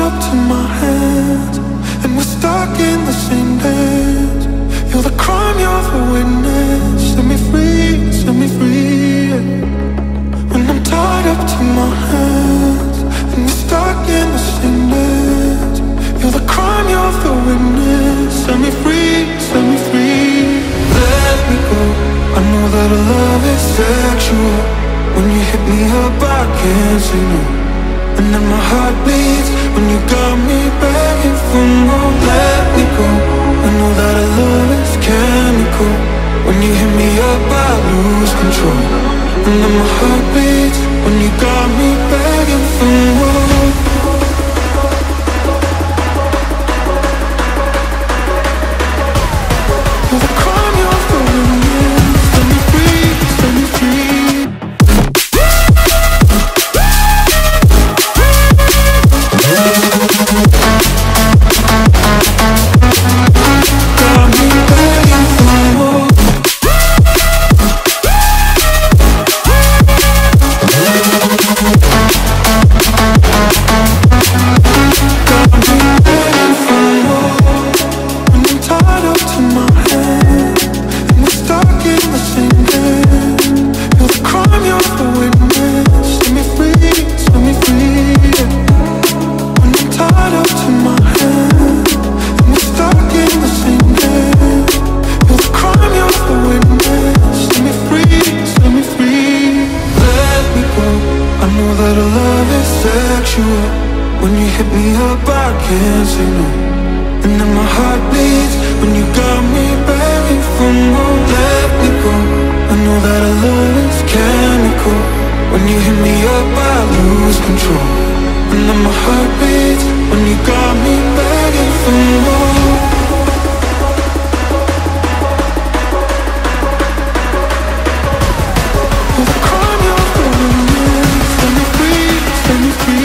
up to my hands, and we're stuck in the same dance. You're the crime, you're the witness. Set me free, set me free, yeah. When I'm tied up to my hands, and we're stuck in the same dance. You're the crime, you're the witness. Set me free, set me free. Let me go. I know that our love is sexual. When you hit me up, I can't say no. And then my heart bleeds when you got me begging for more. Let me go. I know that our love is chemical. When you hit me up, I lose control. And then my heart bleeds when you got me begging for more. You're the crime, you're the witness. Set me free, set me free. When you hit me up, I can't say no. And then my heart bleeds when you got me begging for more. Let me go. I know that our love is chemical. When you hit me up, I lose control. And then my heart beats when you got me begging for more. You're the crime, you're the witness. Set me free, set me free.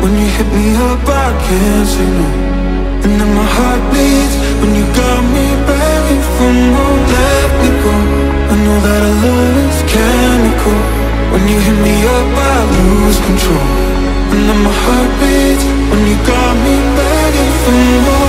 When you hit me up, I can't say no. And then my heart bleeds when you got me begging for more. Let me go. I know that our love is chemical. When you hit me up, I lose control. And then my heart beats when you got me begging for more.